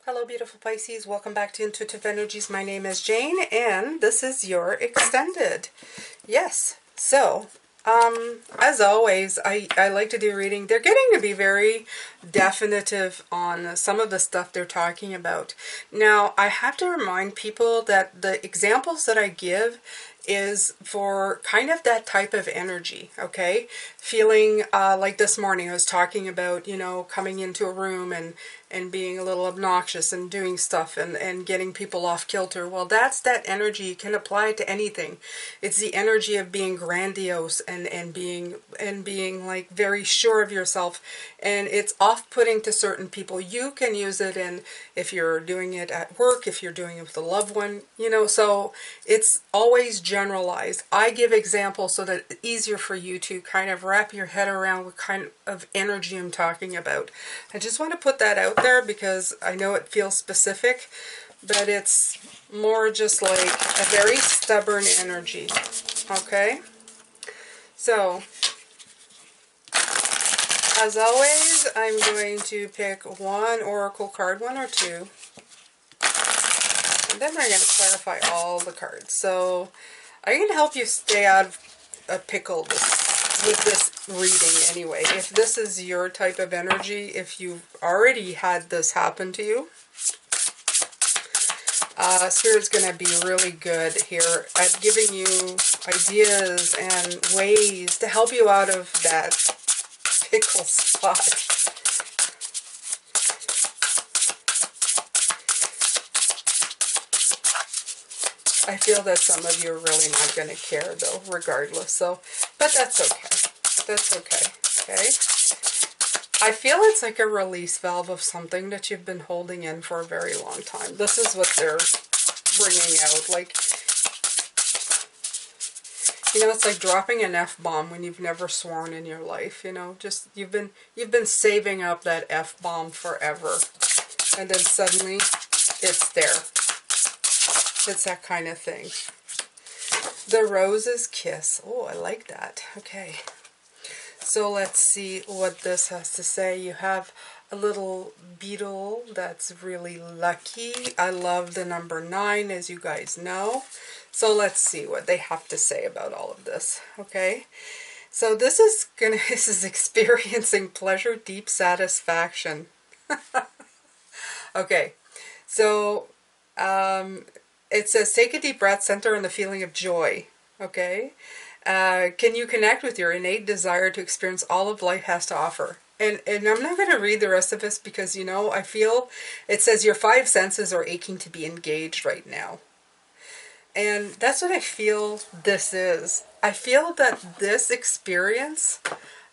Hello, beautiful Pisces. Welcome back to Intuitive Energies. My name is Jane, and this is your extended. Yes. So, as always, I like to do reading. They're getting to be very definitive on some of the stuff they're talking about. Now, I have to remind people that the examples that I give is for kind of that type of energy, okay? Feeling like this morning I was talking about, coming into a room and being a little obnoxious and doing stuff and getting people off kilter. Well, that's that energy. You can apply it to anything. It's the energy of being grandiose and being like very sure of yourself, and it's off-putting to certain people. You can use it in if you're doing it at work, if you're doing it with a loved one, so it's always generalized. I give examples so that it's easier for you to kind of wrap your head around what kind of energy I'm talking about. I just want to put that out there because I know it feels specific, but it's more just like a very stubborn energy. Okay? So, as always, I'm going to pick one oracle card, one or two, and then we're going to clarify all the cards. So, I can help you stay out of a pickle with this reading anyway. If this is your type of energy, if you've already had this happen to you, Spirit's going to be really good here at giving you ideas and ways to help you out of that pickle spot. I feel that some of you are really not going to care though, regardless. So, but that's okay. That's okay. Okay? I feel it's like a release valve of something that you've been holding in for a very long time. This is what they're bringing out. Like, it's like dropping an F-bomb when you've never sworn in your life, just you've been saving up that F-bomb forever, and then suddenly it's there. It's that kind of thing. The Rose's Kiss. Oh, I like that. Okay. So let's see what this has to say. You have a little beetle that's really lucky. I love the number 9, as you guys know. So let's see what they have to say about all of this. Okay. So this is experiencing pleasure, deep satisfaction. Okay. So it says, take a deep breath, center on the feeling of joy. Okay. Can you connect with your innate desire to experience all of life has to offer? And I'm not going to read the rest of this because, I feel it says your 5 senses are aching to be engaged right now. And that's what I feel this is. I feel that this experience,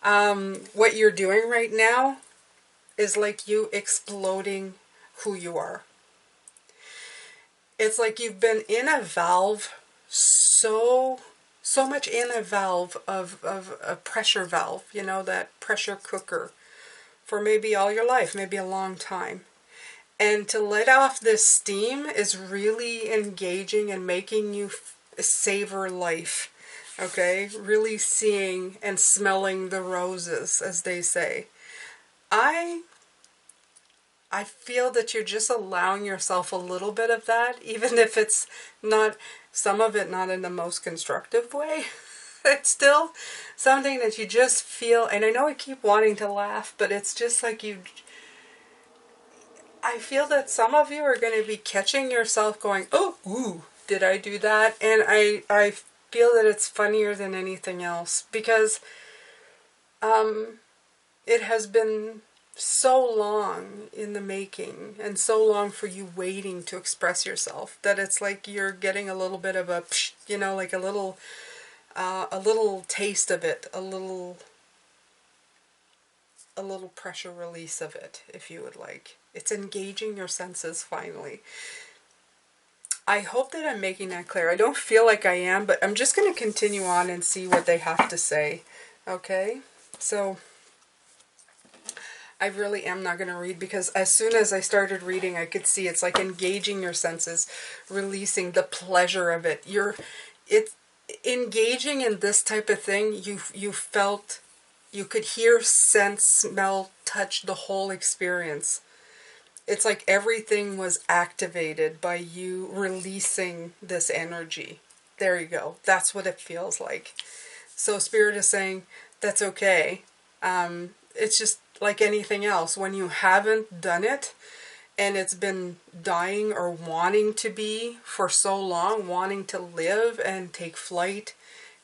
what you're doing right now, is like you exploding who you are. It's like you've been in a valve so much in a valve of a pressure valve, that pressure cooker for maybe all your life, maybe a long time. And to let off this steam is really engaging and making you savor life, okay? Really seeing and smelling the roses, as they say. I feel that you're just allowing yourself a little bit of that, even if it's not, some of it not in the most constructive way. It's still something that you just feel, and I know I keep wanting to laugh, but it's just like I feel that some of you are going to be catching yourself going, oh, ooh, did I do that? And I feel that it's funnier than anything else because it has been so long in the making and so long for you waiting to express yourself that it's like you're getting a little bit of a, like a little taste of it, a little pressure release of it, if you would like. It's engaging your senses finally. I hope that I'm making that clear. I don't feel like I am, but I'm just going to continue on and see what they have to say. Okay? So I really am not going to read because as soon as I started reading, I could see it's like engaging your senses, releasing the pleasure of it. It's engaging in this type of thing. You felt, you could hear, sense, smell, touch the whole experience. It's like everything was activated by you releasing this energy. There you go. That's what it feels like. So Spirit is saying, that's okay. It's just like anything else. When you haven't done it, and it's been dying or wanting to be for so long, wanting to live and take flight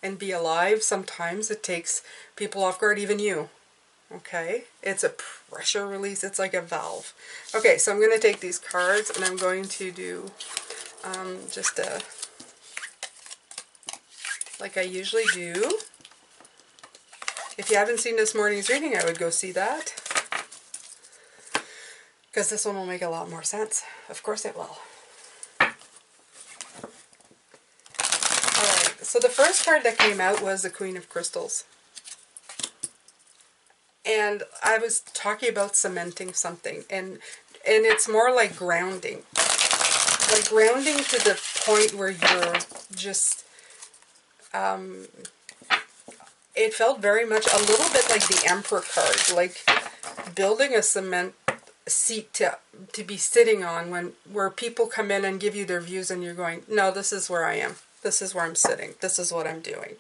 and be alive, sometimes it takes people off guard, even you. Okay, it's a pressure release. It's like a valve. Okay, so I'm going to take these cards and I'm going to do just a, like I usually do. If you haven't seen this morning's reading, I would go see that, because this one will make a lot more sense. Of course it will. Alright, so the first card that came out was the Queen of Crystals. And I was talking about cementing something, and it's more like grounding. Like grounding to the point where you're just, it felt very much a little bit like the Emperor card, like building a cement seat to be sitting on where people come in and give you their views and you're going, no, this is where I am. This is where I'm sitting. This is what I'm doing.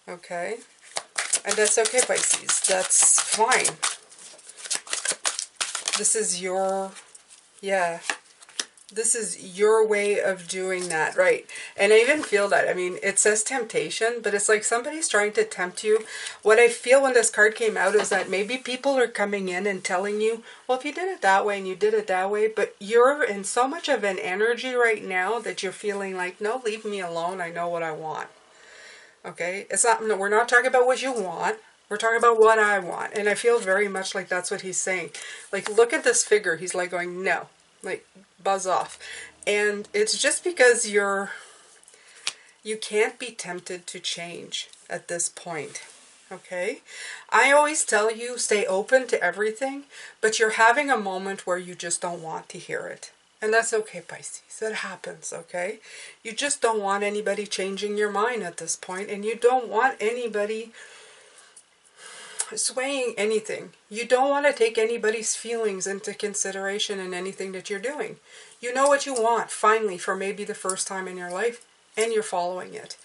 Okay? And that's okay, Pisces. That's fine. This is your, yeah, this is your way of doing that, right? And I even feel that. I mean, it says temptation, but it's like somebody's trying to tempt you. What I feel when this card came out is that maybe people are coming in and telling you, well, if you did it that way and you did it that way, but you're in so much of an energy right now that you're feeling like, no, leave me alone. I know what I want. Okay? It's not, no, we're not talking about what you want. We're talking about what I want. And I feel very much like that's what he's saying. Like, look at this figure. He's like going, no. Like, buzz off. And it's just because you can't be tempted to change at this point. Okay? I always tell you, stay open to everything, but you're having a moment where you just don't want to hear it. And that's okay, Pisces. It happens, okay? You just don't want anybody changing your mind at this point, and you don't want anybody swaying anything. You don't want to take anybody's feelings into consideration in anything that you're doing. You know what you want, finally, for maybe the first time in your life, and you're following it.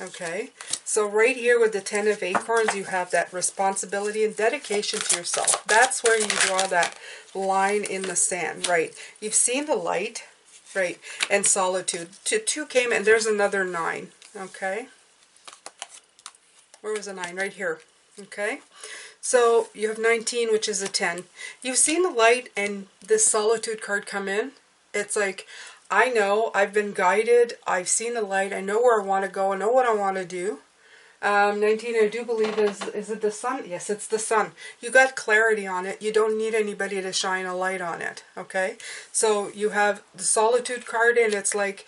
Okay? So right here with the Ten of Acorns, you have that responsibility and dedication to yourself. That's where you draw that line in the sand, right? You've seen the light, right? And solitude. Two came, and there's another 9. Okay? Where was the 9? Right here. Okay? So you have 19, which is a 10. You've seen the light and this solitude card come in. It's like, I know, I've been guided, I've seen the light, I know where I want to go, I know what I want to do. 19, I do believe is it the sun? Yes, it's the sun. You got clarity on it. You don't need anybody to shine a light on it. Okay? So you have the solitude card, and it's like,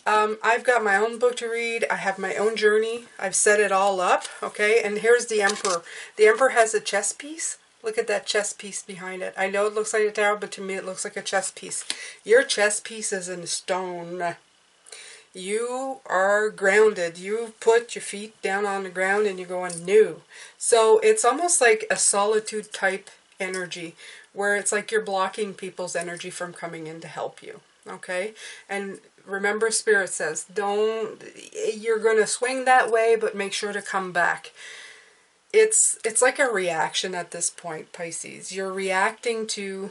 I've got my own book to read. I have my own journey. I've set it all up. Okay? And here's the Emperor. The Emperor has a chess piece. Look at that chess piece behind it. I know it looks like a tower, but to me it looks like a chess piece. Your chess piece is in stone. You are grounded. You put your feet down on the ground and you're going, no. So it's almost like a solitude type energy where it's like you're blocking people's energy from coming in to help you. Okay? And remember, Spirit says, you're going to swing that way, but make sure to come back. It's like a reaction at this point, Pisces. You're reacting to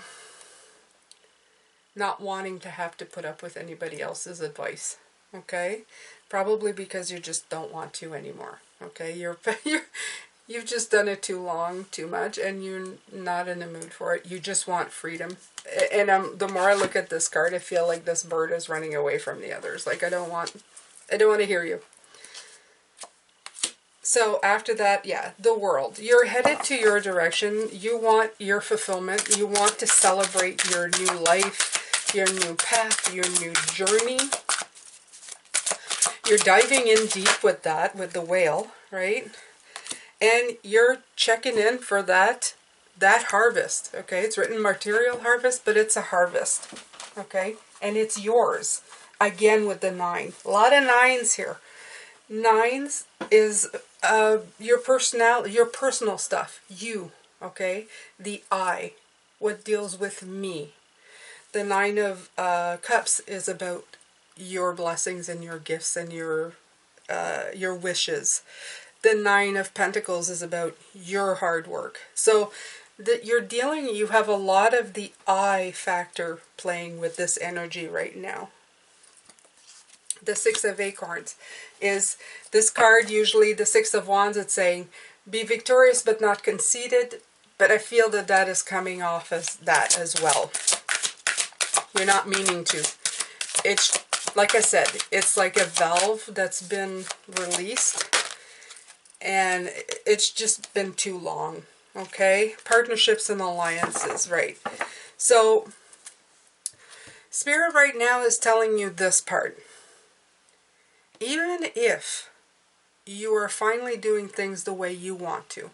not wanting to have to put up with anybody else's advice. Okay? Probably because you just don't want to anymore. Okay? You've just done it too long, too much, and you're not in the mood for it. You just want freedom. And the more I look at this card, I feel like this bird is running away from the others. Like, I don't want to hear you. So after that, yeah, the world. You're headed to your direction. You want your fulfillment. You want to celebrate your new life, your new path, your new journey. You're diving in deep with that, with the whale, right? And you're checking in for that harvest, okay? It's written material harvest, but it's a harvest, okay? And it's yours. Again with the 9. A lot of 9s here. 9s is your personality, your personal stuff. You, okay? The I, what deals with me. The Nine of Cups is about your blessings and your gifts and your wishes. The Nine of Pentacles is about your hard work. So that you have a lot of the I factor playing with this energy right now. The Six of Acorns is this card, usually the Six of Wands, it's saying, be victorious but not conceited, but I feel that that is coming off as that as well. You're not meaning to. It's, like I said, it's like a valve that's been released, and it's just been too long, okay? Partnerships and alliances, right? So, Spirit right now is telling you this part. Even if you are finally doing things the way you want to,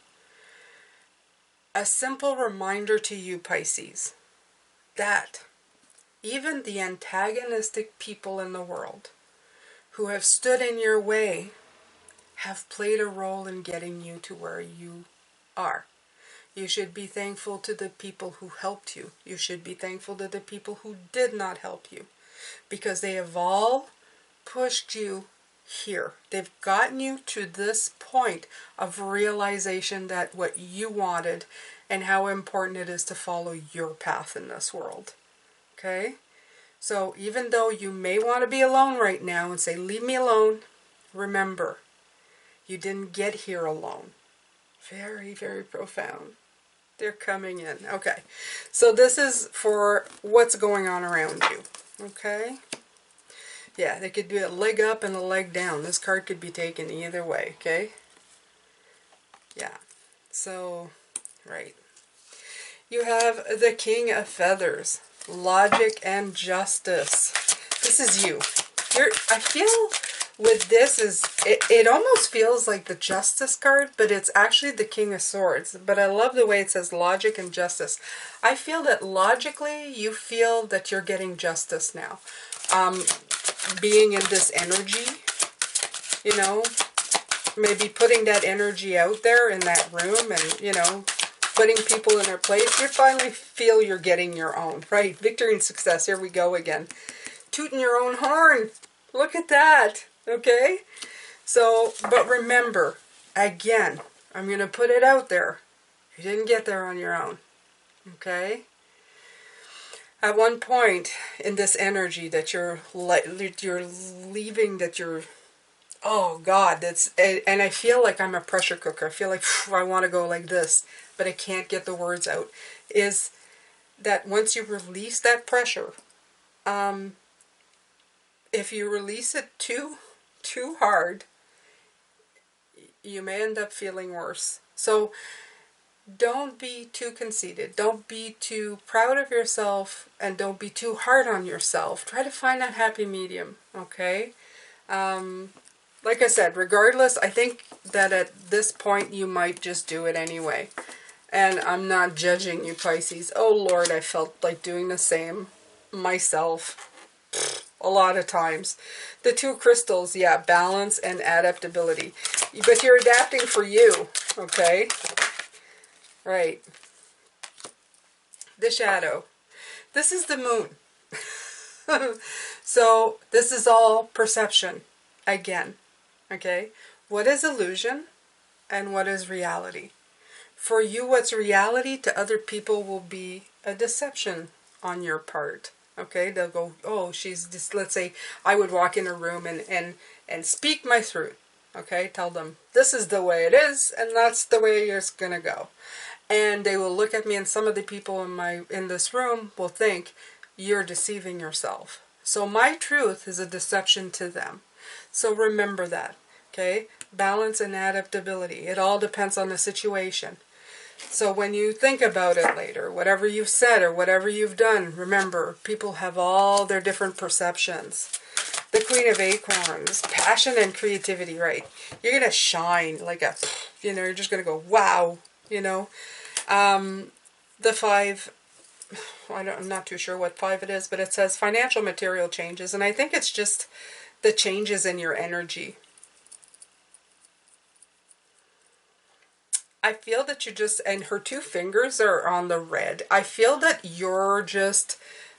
a simple reminder to you, Pisces, that even the antagonistic people in the world who have stood in your way have played a role in getting you to where you are. You should be thankful to the people who helped you. You should be thankful to the people who did not help you, because they have all pushed you here. They've gotten you to this point of realization that what you wanted and how important it is to follow your path in this world. Okay? So even though you may want to be alone right now and say, leave me alone, remember, you didn't get here alone. Very, very profound. They're coming in. Okay. So this is for what's going on around you. Okay? Yeah, they could do a leg up and a leg down. This card could be taken either way, okay? Yeah. So, right. You have the King of Feathers. Logic and justice. This is you. I feel with this it almost feels like the Justice card, but it's actually the King of Swords. But I love the way it says logic and justice. I feel that logically you feel that you're getting justice now. Being in this energy, you know, maybe putting that energy out there in that room and, you know, putting people in their place, you finally feel you're getting your own, right? Victory and success, here we go again. Tooting your own horn, look at that, okay? So, but remember, again, I'm going to put it out there. You didn't get there on your own, okay? At one point in this energy that you're leaving, that you're, oh God, and I feel like I'm a pressure cooker. I feel like I want to go like this, but I can't get the words out. Is that once you release that pressure, if you release it too hard, you may end up feeling worse. So don't be too conceited. Don't be too proud of yourself, and don't be too hard on yourself. Try to find that happy medium, okay? Like I said, regardless, I think that at this point you might just do it anyway. And I'm not judging you, Pisces. Oh Lord, I felt like doing the same myself a lot of times. The two crystals, yeah, balance and adaptability. But you're adapting for you, okay? Right. The shadow. This is the moon. So this is all perception again. Okay? What is illusion and what is reality? For you, what's reality to other people will be a deception on your part. Okay? They'll go, oh, she's just, let's say I would walk in a room and speak my truth. Okay? Tell them, this is the way it is, and that's the way it's going to go. And they will look at me, and some of the people in this room will think, you're deceiving yourself. So my truth is a deception to them. So remember that, okay? Balance and adaptability. It all depends on the situation. So when you think about it later, whatever you've said or whatever you've done, remember, people have all their different perceptions. The Queen of Acorns, passion and creativity, right? You're going to shine like a, you know, you're just going to go, wow, you know. The 5, I'm not too sure what 5 it is, but it says financial material changes. And I think it's just the changes in your energy. I feel that you just, and her 2 fingers are on the red. I feel that you're just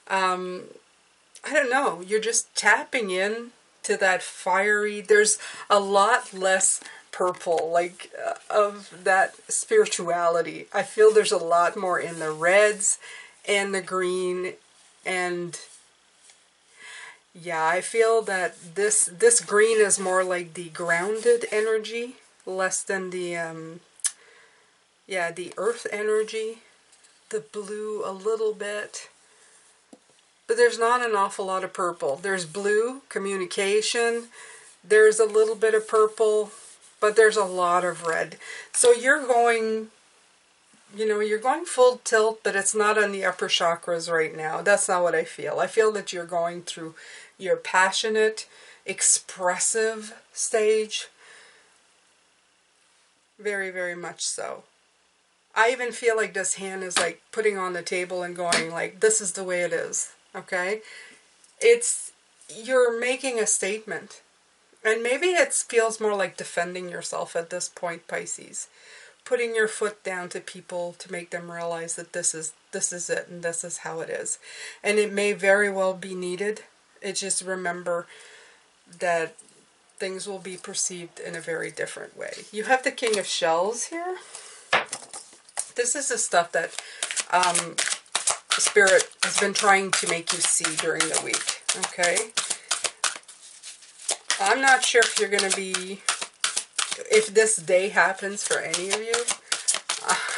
I don't know, you're just tapping in to that fiery, there's a lot less purple, like, of that spirituality. I feel there's a lot more in the reds and the green, and yeah, I feel that this green is more like the grounded energy, less than the, yeah, the earth energy. The blue a little bit. But there's not an awful lot of purple. There's blue, communication. There's a little bit of purple, but there's a lot of red. So you're going, you know, you're going full tilt, but it's not on the upper chakras right now. That's not what I feel. I feel that you're going through your passionate, expressive stage. Very, very much so. I even feel like this hand is like putting on the table and going like, this is the way it is. Okay? You're making a statement. And maybe it feels more like defending yourself at this point, Pisces. Putting your foot down to people to make them realize that this is it and this is how it is. And it may very well be needed. It just remember that things will be perceived in a very different way. You have the King of Shells here. This is the stuff that Spirit has been trying to make you see during the week, okay? I'm not sure if you're going to be, if this day happens for any of you.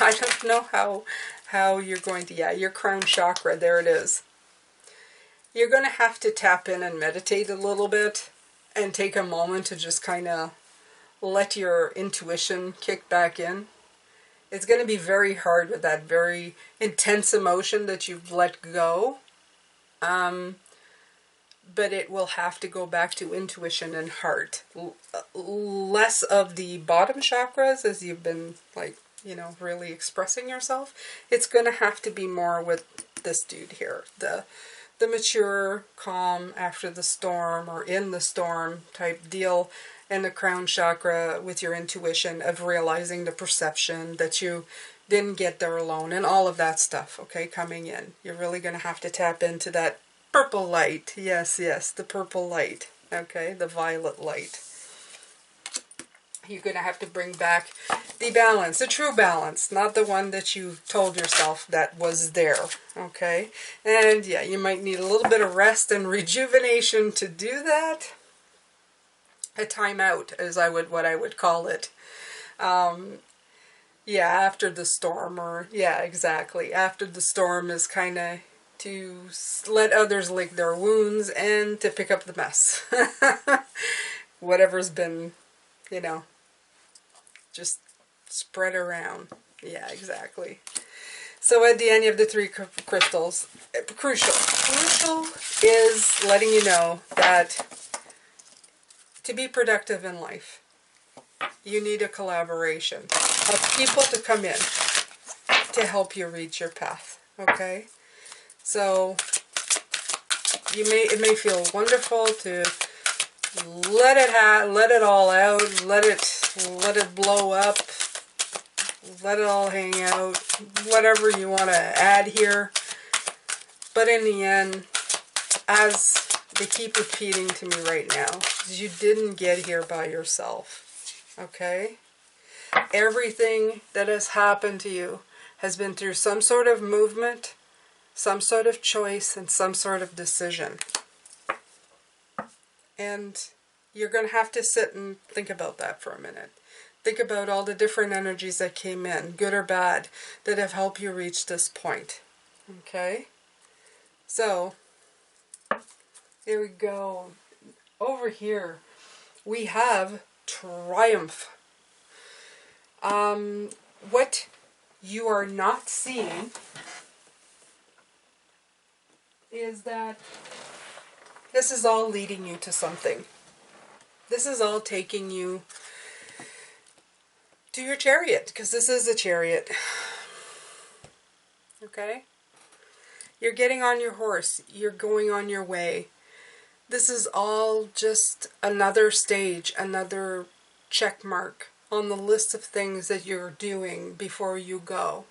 I don't know how you're going to, yeah, your crown chakra, there it is. You're going to have to tap in and meditate a little bit and take a moment to just kind of let your intuition kick back in. It's going to be very hard with that very intense emotion that you've let go. But it will have to go back to intuition and heart. Less of the bottom chakras as you've been, like, you know, really expressing yourself. It's going to have to be more with this dude here. The mature, calm, after the storm or in the storm type deal. And the crown chakra with your intuition of realizing the perception that you didn't get there alone and all of that stuff, okay, coming in. You're really going to have to tap into that purple light. Yes, yes, the purple light, okay, the violet light. You're going to have to bring back the balance, the true balance, not the one that you told yourself that was there, okay? And yeah, you might need a little bit of rest and rejuvenation to do that. A timeout is what I would call it. Yeah, after the storm, or yeah, exactly. After the storm is kind of to let others lick their wounds and to pick up the mess. Whatever's been, you know, just spread around. Yeah, exactly. So at the end you have the three crystals. Crucial. Crucial is letting you know that to be productive in life, you need a collaboration of people to come in to help you reach your path, okay? So it may feel wonderful to let it all out, let it blow up, let it all hang out, whatever you want to add here. But in the end, as they keep repeating to me right now, you didn't get here by yourself, okay? Everything that has happened to you has been through some sort of movement, some sort of choice, and some sort of decision. And you're going to have to sit and think about that for a minute. Think about all the different energies that came in, good or bad, that have helped you reach this point, okay? So there we go. Over here, we have Triumph. What you are not seeing is that this is all leading you to something. This is all taking you to your chariot, because this is a chariot. Okay? You're getting on your horse. You're going on your way. This is all just another stage, another check mark on the list of things that you're doing before you go.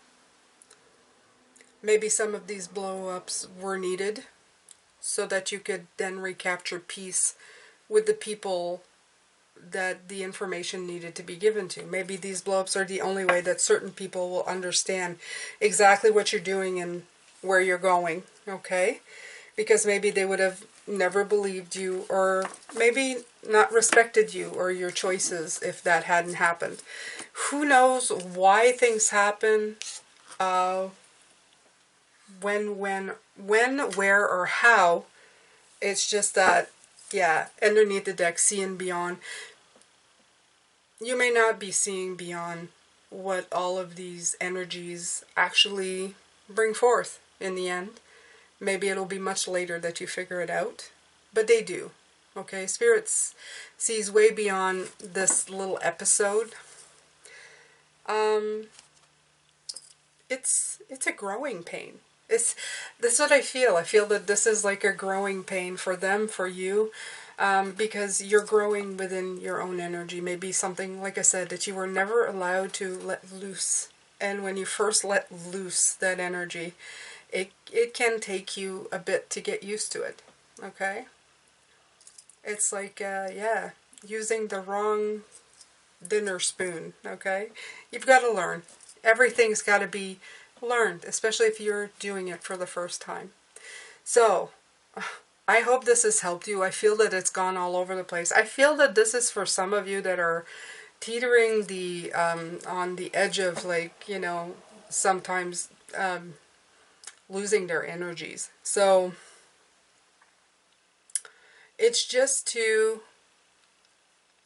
Maybe some of these blow-ups were needed so that you could then recapture peace with the people that the information needed to be given to. Maybe these blow-ups are the only way that certain people will understand exactly what you're doing and where you're going, okay? Because maybe they would have never believed you, or maybe not respected you or your choices if that hadn't happened. Who knows why things happen, when, where, or how. It's just that, yeah, underneath the deck, seeing beyond. You may not be seeing beyond what all of these energies actually bring forth in the end. Maybe it'll be much later that you figure it out, but they do. Okay, Spirits sees way beyond this little episode. It's a growing pain. That's what I feel. I feel that this is like a growing pain for them, for you, because you're growing within your own energy. Maybe something, like I said, that you were never allowed to let loose. And when you first let loose that energy, it can take you a bit to get used to it. Okay? It's like, yeah, using the wrong dinner spoon. Okay? You've got to learn. Everything's got to be learned, especially if you're doing it for the first time. So, I hope this has helped you. I feel that it's gone all over the place. I feel that this is for some of you that are teetering on the edge of, like, you know, sometimes losing their energies. So, it's just to,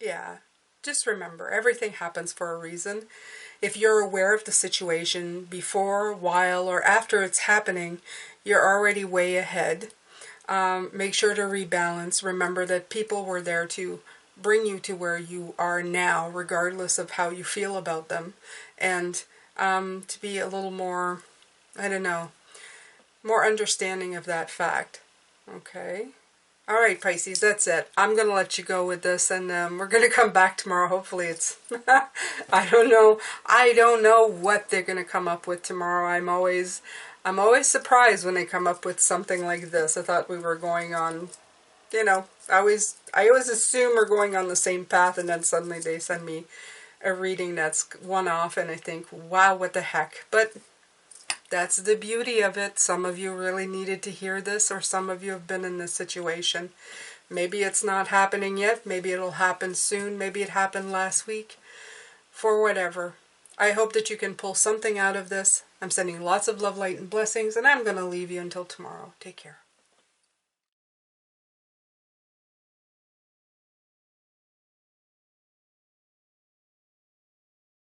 yeah, just remember, everything happens for a reason. If you're aware of the situation before, while, or after it's happening, you're already way ahead. Make sure to rebalance. Remember that people were there to bring you to where you are now, regardless of how you feel about them. And to be a little more, I don't know, more understanding of that fact. Okay? Alright, Pisces, that's it. I'm going to let you go with this, and we're going to come back tomorrow. Hopefully it's, I don't know. I don't know what they're going to come up with tomorrow. I'm always surprised when they come up with something like this. I thought we were going on, you know, I always assume we're going on the same path, and then suddenly they send me a reading that's one off, and I think, wow, what the heck. But that's the beauty of it. Some of you really needed to hear this, or some of you have been in this situation. Maybe it's not happening yet. Maybe it'll happen soon. Maybe it happened last week. For whatever. I hope that you can pull something out of this. I'm sending lots of love, light, and blessings, and I'm going to leave you until tomorrow. Take care.